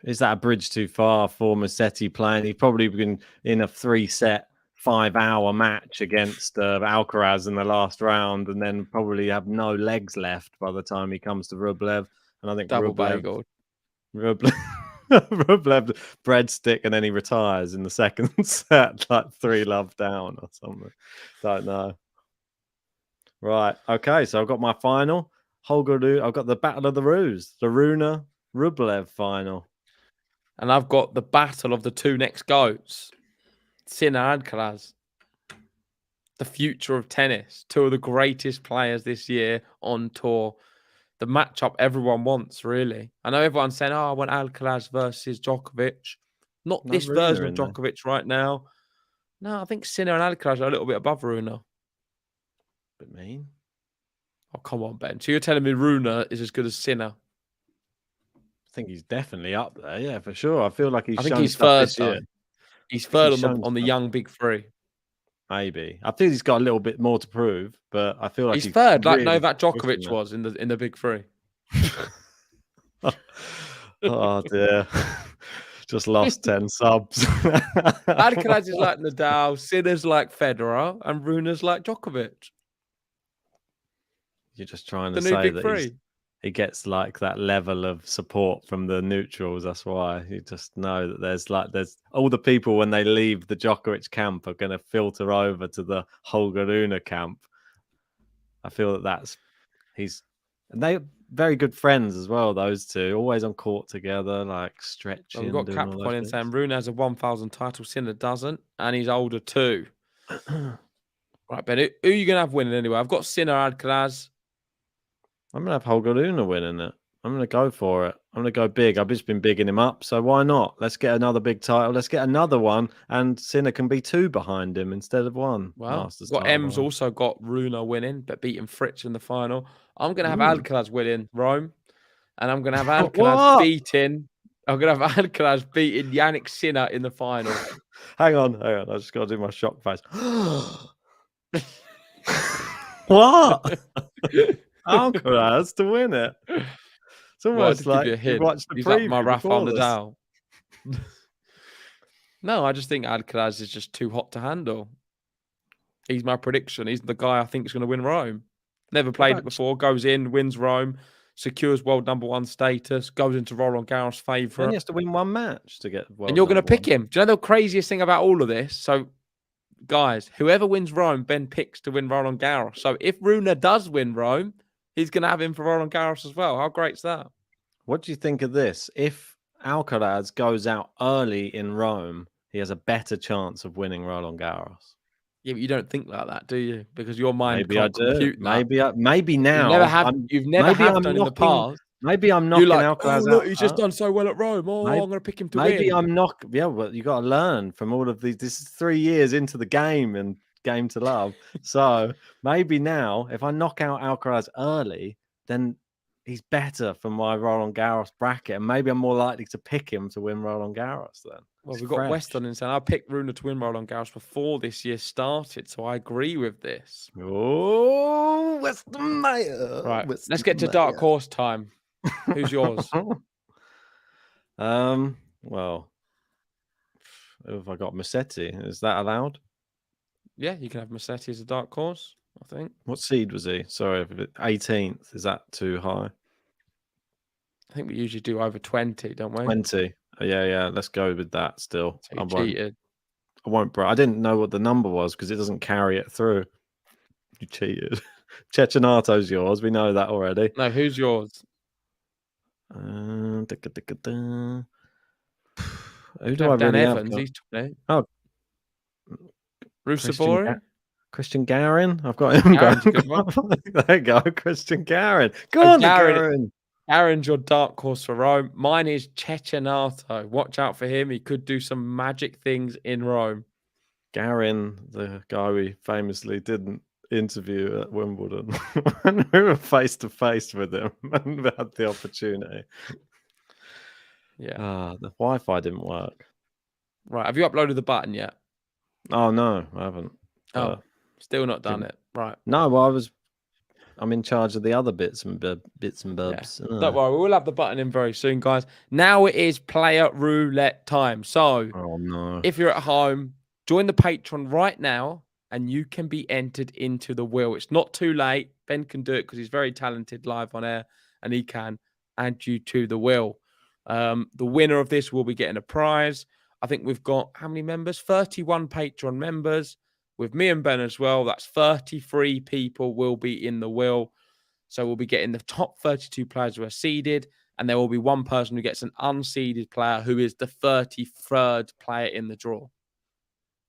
Is that a bridge too far for Musetti playing? He's probably been in a 3-set, 5-hour match against Alcaraz in the last round, and then probably have no legs left by the time he comes to Rublev. And I think Rublev breadstick, and then he retires in the second set, like 3-love down or something. Don't know. Right. Okay. So I've got my final. I've got the Battle of the Ruse, the Rune Rublev final. And I've got the battle of the two next goats, Sinner Alcaraz. The future of tennis. Two of the greatest players this year on tour. the matchup everyone wants, really. I know everyone's saying, I want Alcaraz versus Djokovic. Not No this Runa version of in there. Djokovic right now. No, I think Sinner and Alcaraz are a little bit above Runa. Bit mean. Oh, come on, Ben. So you're telling me Runa is as good as Sinner? I think he's definitely up there. Yeah, for sure. I feel like he's I think shown he's stuff third, this year. though. He's think third he's shown on the stuff. young big three. Maybe. I think he's got a little bit more to prove, but I feel like He's third, like really Novak pushing Djokovic it. was in the big three. Oh dear. Just lost 10 subs. Alcaraz is like Nadal, Sinner's like Federer, and Runa's like Djokovic. You're just trying The to new say big that three. he gets like that level of support from the neutrals. That's why you just know that there's all the people when they leave the Djokovic camp are going to filter over to the Holger Rune camp. I feel and they're very good friends as well. Those two always on court together, like stretching. So we've got doing all Cap those Point saying Rune has a 1,000 title, Sinner doesn't, and he's older too. Right, Ben, who are you going to have winning anyway? I've got Sinner, Alcaraz. I'm gonna have Holger Rune winning it. I'm gonna go for it. I'm gonna go big. I've just been bigging him up, so why not? Let's get another big title. Let's get another one, and Sinner can be 2 behind him instead of 1. Well, Masters got title M's winner. also got Rune winning, but beating Fritz in the final. I'm going to have Alcaraz winning Rome, and I'm going to have Alcaraz beating. I'm going to have Alcaraz beating Yannick Sinner in the final. Hang on. I just got to do my shock face. What? Alcaraz to win it. It's almost like you watched the He's preview like my Rafa before Nadal. No, I just think Alcaraz is just too hot to handle. He's my prediction. He's the guy I think is going to win Rome. Never played it before. Goes in, wins Rome, secures world #1 status, goes into Roland Garros' favourite. And he has to win 1 match to get world. And you're going to pick him. Do you know the craziest thing about all of this? So, guys, whoever wins Rome, Ben picks to win Roland Garros. So if Rune does win Rome, he's going to have him for Roland Garros as well. How great's that? What do you think of this? If Alcaraz goes out early in Rome, he has a better chance of winning Roland Garros. Yeah, but you don't think like that, do you? Because your mind Maybe can't I do. compute that. Maybe now. You've never have done in the past. Maybe I'm knocking Alcaraz look, out. he's just done so well at Rome. Oh, I'm going to pick him to win. Maybe I'm not. Yeah, well, you got to learn from all of these. This is 3 years into the game and game to love. So maybe now, if I knock out Alcaraz early, then he's better for my Roland Garros bracket, and maybe I'm more likely to pick him to win Roland Garros then. Well, we've got Weston and saying I picked Rune to win Roland Garros before this year started, so I agree with this. Oh, Weston Mayer. Right, let's get to dark horse time. Who's yours? Well, who have I got? Musetti. Is that allowed? Yeah, you can have Musetti as a dark horse, I think. What seed was he? Sorry, 18th. Is that too high? I think we usually do over 20, don't we? 20. Yeah. Let's go with that still. So you cheated. I won't, bro. I didn't know what the number was because it doesn't carry it through. You cheated. Cecchinato's yours. We know that already. No, who's yours? Who do I Dan really Evans, have? he's 20. Oh, Rusevori? Christian Garin. I've got him. Garin's a good one. There you go, Christian Garin. Go on, Garin. Garin's your dark horse for Rome. Mine is Cecchinato. Watch out for him. He could do some magic things in Rome. Garin, the guy we famously didn't interview at Wimbledon, and we were face to face with him and had the opportunity. Yeah. The Wi-Fi didn't work. Right. Have you uploaded the button yet? Oh no, I haven't. Still not done it. Right. No, well, I'm in charge of the other bits and bubs. Yeah. Don't worry, we'll have the button in very soon, guys. Now it is player roulette time. So, if you're at home, join the Patreon right now, and you can be entered into the wheel. It's not too late. Ben can do it because he's very talented live on air, and he can add you to the wheel. The winner of this will be getting a prize. I think we've got how many members? 31 Patreon members. With me and Ben as well, that's 33 people will be in the wheel. So we'll be getting the top 32 players who are seeded, and there will be one person who gets an unseeded player who is the 33rd player in the draw.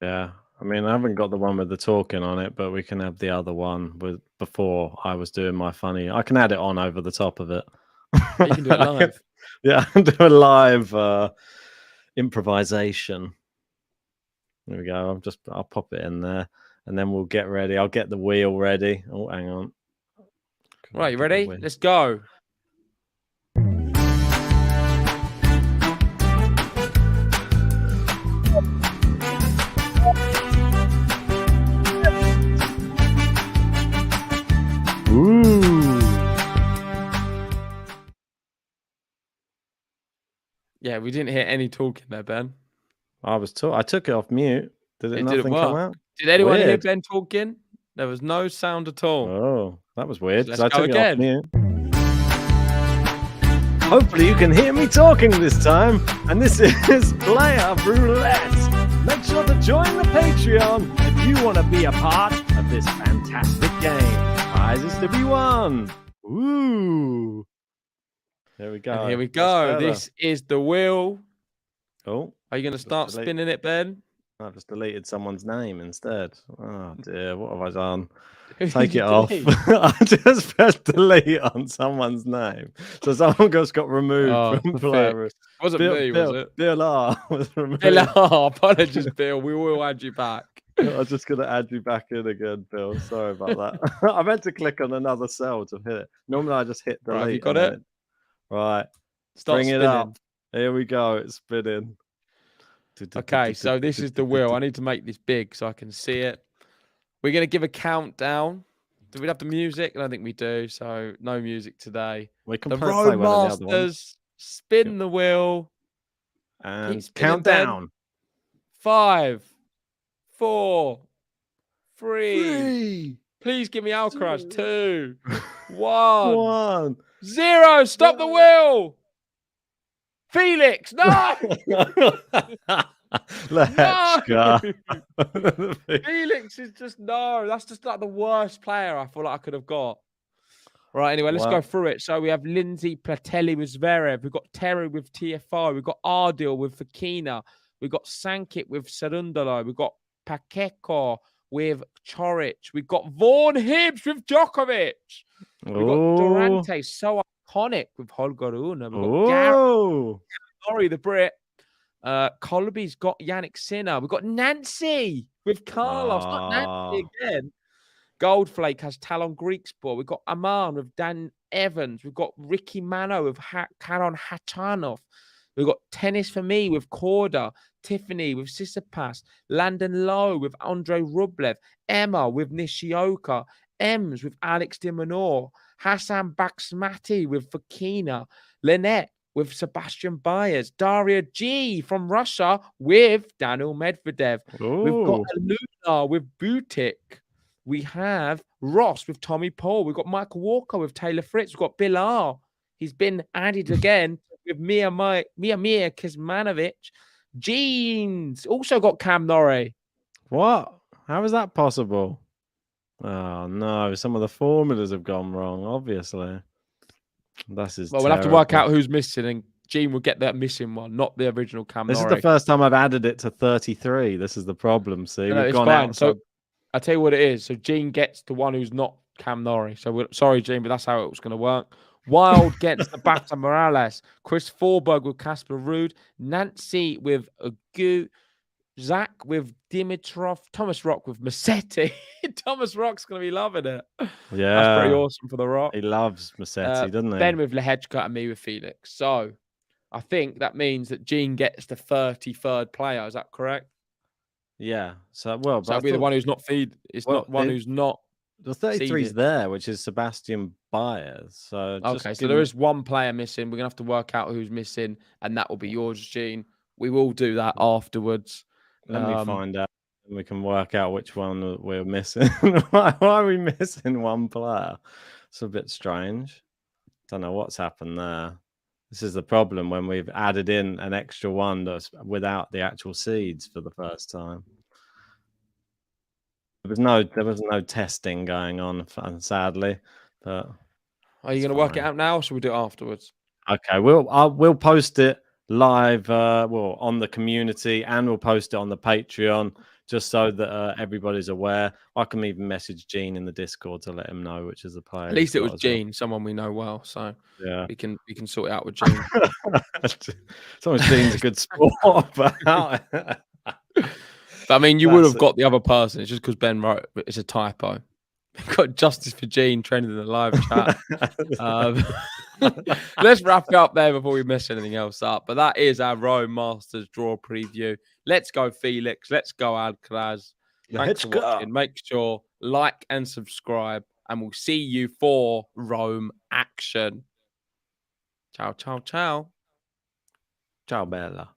Yeah, I mean, I haven't got the one with the talking on it, but we can have the other one. before I was doing my funny. I can add it on over the top of it. You can do it live. Yeah, I can do a live improvisation. There we go. I'll pop it in there, and then we'll get ready. I'll get the wheel ready. Oh, hang on. Right, you ready? Let's go. Ooh. Yeah, we didn't hear any talking there, Ben. I took it off mute. Did It nothing didn't come work. out? Did anyone hear Weird. Ben talking? There was no sound at all. Oh, that was weird. Let's So I go took it off again. mute. Hopefully you can hear me talking this time. And this is Player Roulette. Make sure to join the Patreon if you want to be a part of this fantastic game. Prizes to be won. Ooh. There we go. And here we go. This is the wheel. Oh, Are you going to start spinning it, Ben? I just deleted someone's name instead. Oh dear, what have I done? Who Take did it you off. delete? I just pressed delete on someone's name. So someone just got removed from player. Wasn't me, was it? Bill R was removed. Bill R. Apologies, Bill. We will add you back. I'm just going to add you back in again, Bill. Sorry about that. I meant to click on another cell to hit it. Normally I just hit delete. Right, have you got it? Right. Start Bring spinning. it up. Here we go. It's spinning. Okay, so this is the wheel. I need to make this big so I can see it. We're going to give a countdown. Do we have the music? I don't think we do, so no music today. We can The play one of the other ones. Roadmasters, spin the wheel. And spinning, count Ben. down. 5, 4, 3. Please give me Alcaraz. 2, 1, 1. 0. Stop the wheel. Felix, no! Let's go. Felix is just no. That's just like the worst player I feel like I could have got. Right, anyway, let's go through it. So we have Lindsay Platelli with Zverev. We've got Terry with TFO. We've got Ardil with Fakina. We've got Sankit with Cerundolo. We've got Pakeko with Chorich. We've got Vaughan Hibbs with Djokovic. We've got Durante, so iconic with Holger Rune. We've got Gary Norrie, the Brit. Colby's got Yannick Sinner. We've got Nancy with Carlos. Not Nancy again. Goldflake has Talon Greeksport. We've got Aman with Dan Evans. We've got Ricky Mano with Karon Hachanov. We've got Tennis for Me with Korda. Tiffany with Sissipas. Landon Lowe with Andre Rublev. Emma with Nishioka. Ems with Alex de Minaur. Hassan Baksmati with Fakina. Lynette with Sebastian Baez. Daria G from Russia with Daniel Medvedev. We've got Aluna with Butik. We have Ross with Tommy Paul. We've got Michael Walker with Taylor Fritz. We've got Bill R. He's been added again with Mia Kizmanovic. Jeans also got Cam Norrie. What? How is that possible? Oh no, some of the formulas have gone wrong, obviously. That's his. Well, we'll have to work out who's missing, and Gene will get that missing one, not the original Cam Norrie. This is the first time I've added it to 33. This is the problem. See, no, we've gone out. So I'll tell you what it is. So Gene gets the one who's not Cam Norrie. So sorry, Gene, but that's how it was going to work. Wild gets the Bata Morales. Chris Forberg with Casper Ruud. Nancy with Agu. Zach with Dimitrov. Thomas Rock with Massetti. Thomas Rock's going to be loving it. Yeah. That's pretty awesome for the Rock. He loves Massetti, doesn't he? Ben with Lehechka and me with Felix. So I think that means that Gene gets the 33rd player. Is that correct? Yeah. So that'll be the one who's not feed. It's not one who's not. The 33's there, which is Sebastian Baez. So so there is one player missing. We're gonna have to work out who's missing, and that will be yours, Gene. We will do that afterwards. Let me find out. And we can work out which one we're missing. Why are we missing one player? It's a bit strange. Don't know what's happened there. This is the problem when we've added in an extra one that's without the actual seeds for the first time. There was no testing going on, sadly. But are you going to work it out now, or should we do it afterwards? Okay, we'll post it live, on the community, and we'll post it on the Patreon. just so that everybody's aware. I can even message Gene in the Discord to let him know which is the player. At least it was Gene, someone we know well. So yeah, we can sort it out with Gene. As long as Gene's a good sport about it. But I mean, you would have got the other person. It's just because Ben wrote it's a typo. We've got Justice for Gene trending in the live chat. Let's wrap it up there before we mess anything else up. But that is our Rome Masters draw preview. Let's go, Felix. Let's go, Alcaraz. Thanks for watching. Make sure like and subscribe, and we'll see you for Rome action. Ciao, ciao, ciao. Ciao, Bella.